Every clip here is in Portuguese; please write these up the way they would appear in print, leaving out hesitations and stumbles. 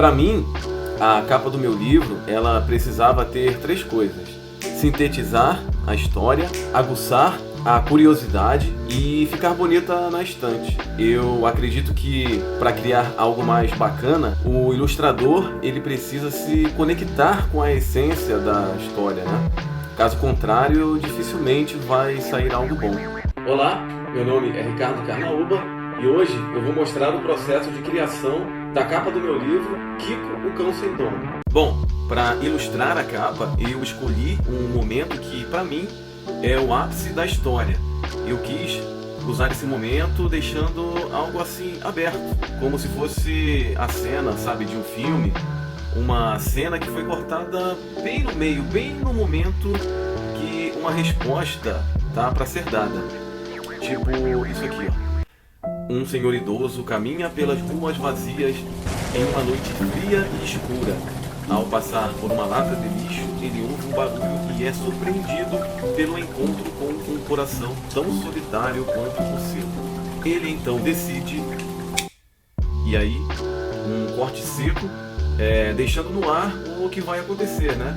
Para mim, a capa do meu livro, ela precisava ter três coisas: sintetizar a história, aguçar a curiosidade e ficar bonita na estante. Eu acredito que para criar algo mais bacana, o ilustrador ele precisa se conectar com a essência da história, né? Caso contrário, dificilmente vai sair algo bom. Olá, meu nome é Ricardo Carnaúba e hoje eu vou mostrar o processo de criação da capa do meu livro Kiko, o Cão Sem Dono. Bom, para ilustrar a capa, eu escolhi um momento que, para mim, é o ápice da história. Eu quis usar esse momento deixando algo assim aberto, como se fosse a cena, sabe, de um filme. Uma cena que foi cortada bem no meio, bem no momento que uma resposta tá para ser dada. Tipo isso aqui, ó. Um senhor idoso caminha pelas ruas vazias em uma noite fria e escura. Ao passar por uma lata de lixo, ele ouve um barulho e é surpreendido pelo encontro com um coração tão solitário quanto o seu. Ele então decide, e aí, um corte seco, deixando no ar o que vai acontecer, né?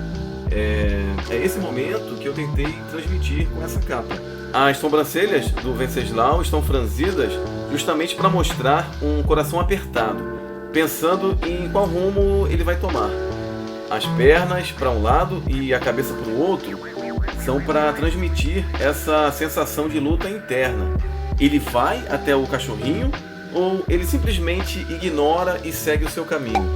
É esse momento que eu tentei transmitir com essa capa. As sobrancelhas do Venceslau estão franzidas justamente para mostrar um coração apertado, pensando em qual rumo ele vai tomar. As pernas para um lado e a cabeça para o outro são para transmitir essa sensação de luta interna. Ele vai até o cachorrinho ou ele simplesmente ignora e segue o seu caminho?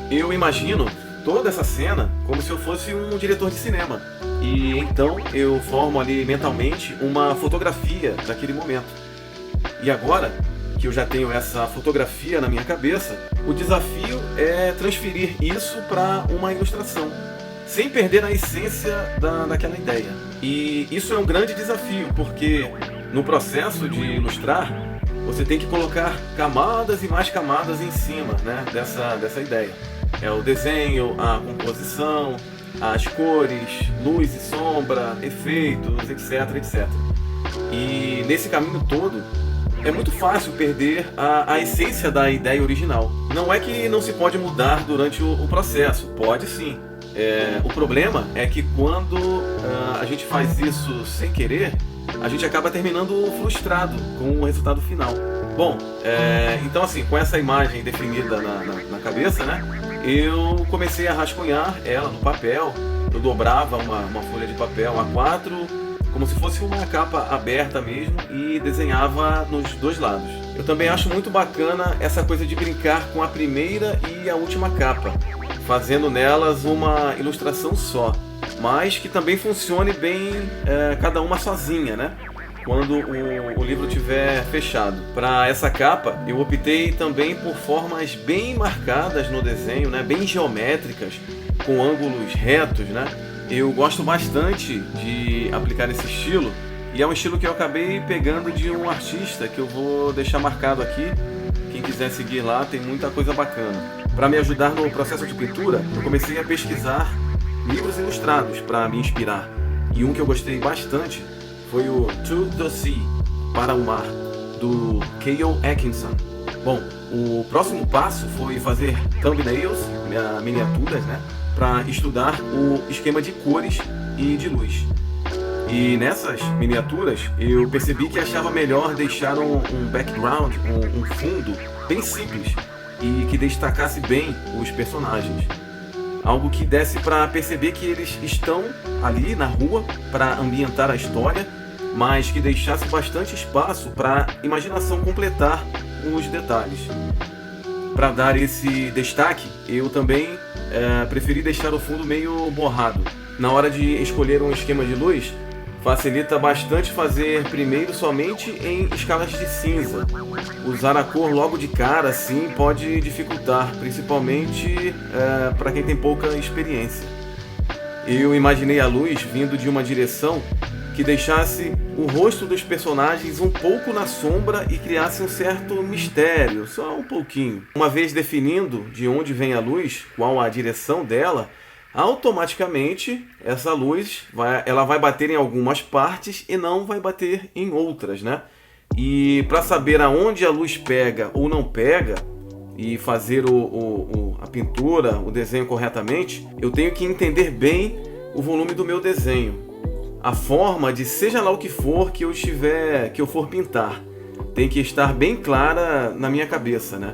Eu imagino toda essa cena como se eu fosse um diretor de cinema. E então eu formo ali mentalmente uma fotografia daquele momento. E agora que eu já tenho essa fotografia na minha cabeça, o desafio é transferir isso para uma ilustração, sem perder a essência daquela ideia. E isso é um grande desafio, porque no processo de ilustrar, você tem que colocar camadas e mais camadas em cima, né, dessa ideia. É o desenho, a composição, as cores, luz e sombra, efeitos, etc, etc. E nesse caminho todo, é muito fácil perder a essência da ideia original. Não é que não se pode mudar durante o processo, pode sim. O problema é que quando a gente faz isso sem querer, a gente acaba terminando frustrado com o resultado final. Bom, então assim, com essa imagem definida na cabeça, né, eu comecei a rascunhar ela no papel. Eu dobrava uma folha de papel A4, como se fosse uma capa aberta mesmo, e desenhava nos dois lados. Eu também acho muito bacana essa coisa de brincar com a primeira e a última capa, fazendo nelas uma ilustração só, mas que também funcione bem cada uma sozinha, né? Quando o livro estiver fechado. Para essa capa, eu optei também por formas bem marcadas no desenho, né? Bem geométricas, com ângulos retos, né? Eu gosto bastante de aplicar esse estilo, e é um estilo que eu acabei pegando de um artista que eu vou deixar marcado aqui. Quem quiser seguir lá, tem muita coisa bacana. Para me ajudar no processo de pintura, eu comecei a pesquisar livros ilustrados para me inspirar. E um que eu gostei bastante foi o To the Sea, para o mar, do Cale Atkinson. Bom, o próximo passo foi fazer thumbnails, miniaturas, né, para estudar o esquema de cores e de luz. E nessas miniaturas eu percebi que achava melhor deixar um background, um fundo bem simples e que destacasse bem os personagens. Algo que desse para perceber que eles estão ali na rua para ambientar a história, mas que deixasse bastante espaço para a imaginação completar os detalhes. Para dar esse destaque, eu também preferi deixar o fundo meio borrado. Na hora de escolher um esquema de luz, facilita bastante fazer primeiro somente em escalas de cinza. Usar a cor logo de cara assim pode dificultar, principalmente para quem tem pouca experiência. Eu imaginei a luz vindo de uma direção que deixasse o rosto dos personagens um pouco na sombra e criasse um certo mistério, só um pouquinho. Uma vez definindo de onde vem a luz, qual a direção dela, automaticamente essa luz ela vai bater em algumas partes e não vai bater em outras, né? E para saber aonde a luz pega ou não pega, e fazer a pintura, o desenho corretamente, eu tenho que entender bem o volume do meu desenho, a forma de seja lá o que for que eu for pintar, tem que estar bem clara na minha cabeça, né?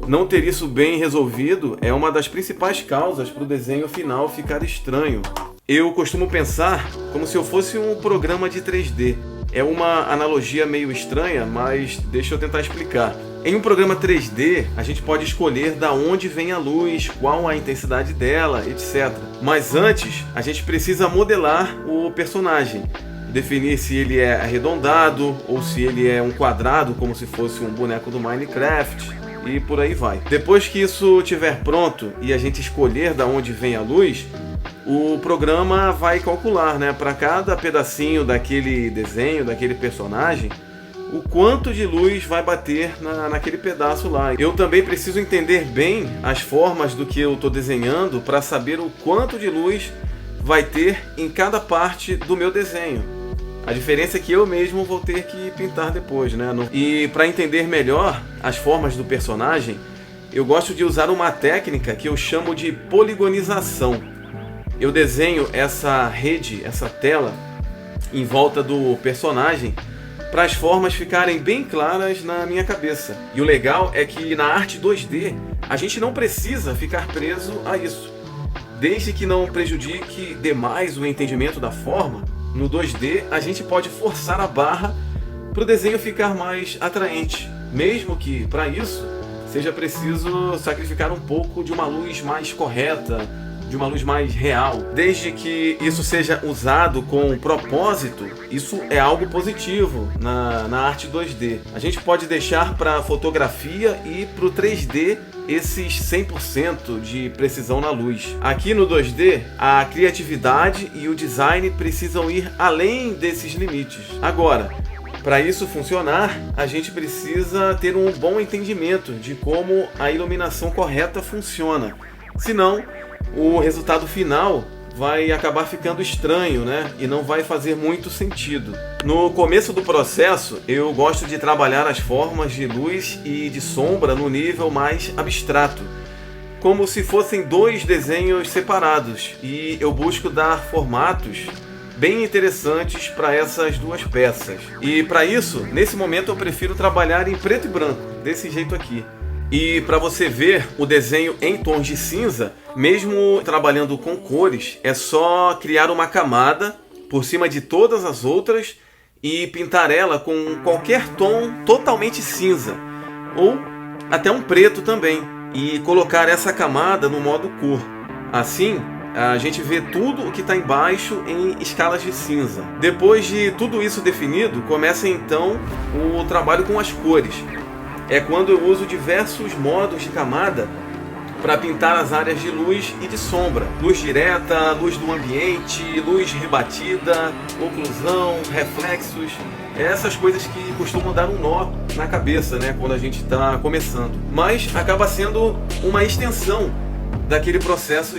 Não ter isso bem resolvido é uma das principais causas para o desenho final ficar estranho. Eu costumo pensar como se eu fosse um programa de 3D. É uma analogia meio estranha, mas deixa eu tentar explicar. Em um programa 3D, a gente pode escolher da onde vem a luz, qual a intensidade dela, etc. Mas antes, a gente precisa modelar o personagem. Definir se ele é arredondado ou se ele é um quadrado, como se fosse um boneco do Minecraft. E por aí vai. Depois que isso estiver pronto e a gente escolher da onde vem a luz, o programa vai calcular, né, para cada pedacinho daquele desenho, daquele personagem, o quanto de luz vai bater naquele pedaço lá. Eu também preciso entender bem as formas do que eu estou desenhando para saber o quanto de luz vai ter em cada parte do meu desenho. A diferença é que eu mesmo vou ter que pintar depois, né? E para entender melhor as formas do personagem, eu gosto de usar uma técnica que eu chamo de poligonização. Eu desenho essa rede, essa tela, em volta do personagem para as formas ficarem bem claras na minha cabeça. E o legal é que na arte 2D, a gente não precisa ficar preso a isso. Desde que não prejudique demais o entendimento da forma, no 2D a gente pode forçar a barra para o desenho ficar mais atraente, mesmo que para isso seja preciso sacrificar um pouco de uma luz mais correta, de uma luz mais real. Desde que isso seja usado com propósito, isso é algo positivo na arte 2D. A gente pode deixar para a fotografia e para o 3D esses 100% de precisão na luz. Aqui no 2D, a criatividade e o design precisam ir além desses limites. Agora, para isso funcionar, a gente precisa ter um bom entendimento de como a iluminação correta funciona. Senão, o resultado final vai acabar ficando estranho, né? E não vai fazer muito sentido. No começo do processo, eu gosto de trabalhar as formas de luz e de sombra no nível mais abstrato, como se fossem dois desenhos separados, e eu busco dar formatos bem interessantes para essas duas peças. E para isso, nesse momento eu prefiro trabalhar em preto e branco, desse jeito aqui. E para você ver o desenho em tons de cinza, mesmo trabalhando com cores, é só criar uma camada por cima de todas as outras e pintar ela com qualquer tom totalmente cinza, ou até um preto também, e colocar essa camada no modo cor. Assim, a gente vê tudo o que está embaixo em escalas de cinza. Depois de tudo isso definido, começa então o trabalho com as cores. É quando eu uso diversos modos de camada para pintar as áreas de luz e de sombra. Luz direta, luz do ambiente, luz rebatida, oclusão, reflexos. Essas coisas que costumam dar um nó na cabeça, né, quando a gente está começando. Mas acaba sendo uma extensão daquele processo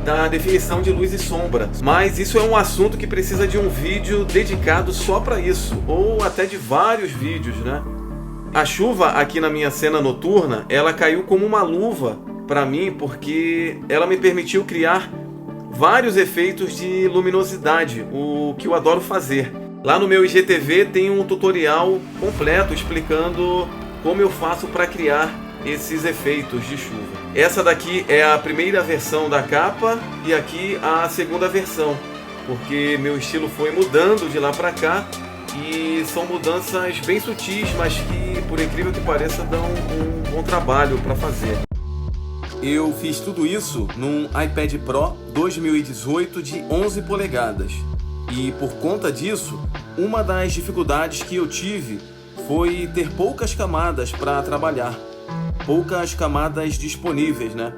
da definição de luz e sombra. Mas isso é um assunto que precisa de um vídeo dedicado só para isso, ou até de vários vídeos, né? A chuva aqui na minha cena noturna, ela caiu como uma luva para mim, porque ela me permitiu criar vários efeitos de luminosidade, o que eu adoro fazer. Lá no meu IGTV tem um tutorial completo explicando como eu faço para criar esses efeitos de chuva. Essa daqui é a primeira versão da capa e aqui a segunda versão, porque meu estilo foi mudando de lá para cá. E são mudanças bem sutis, mas que, por incrível que pareça, dão um bom trabalho para fazer. Eu fiz tudo isso num iPad Pro 2018 de 11 polegadas. E por conta disso, uma das dificuldades que eu tive foi ter poucas camadas para trabalhar. Poucas camadas disponíveis, né?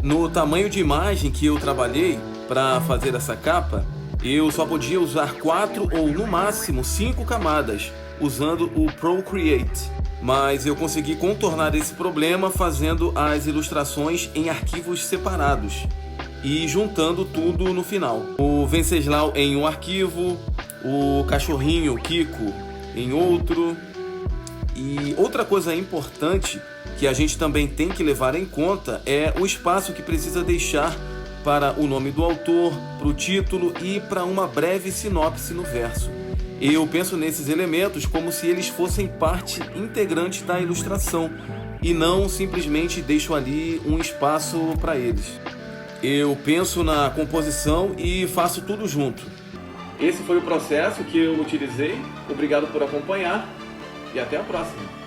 No tamanho de imagem que eu trabalhei para fazer essa capa, eu só podia usar 4 ou no máximo 5 camadas, usando o Procreate. Mas eu consegui contornar esse problema fazendo as ilustrações em arquivos separados e juntando tudo no final. O Venceslau em um arquivo, o cachorrinho Kiko em outro, E outra coisa importante que a gente também tem que levar em conta é o espaço que precisa deixar para o nome do autor, para o título e para uma breve sinopse no verso. Eu penso nesses elementos como se eles fossem parte integrante da ilustração e não simplesmente deixo ali um espaço para eles. Eu penso na composição e faço tudo junto. Esse foi o processo que eu utilizei. Obrigado por acompanhar e até a próxima.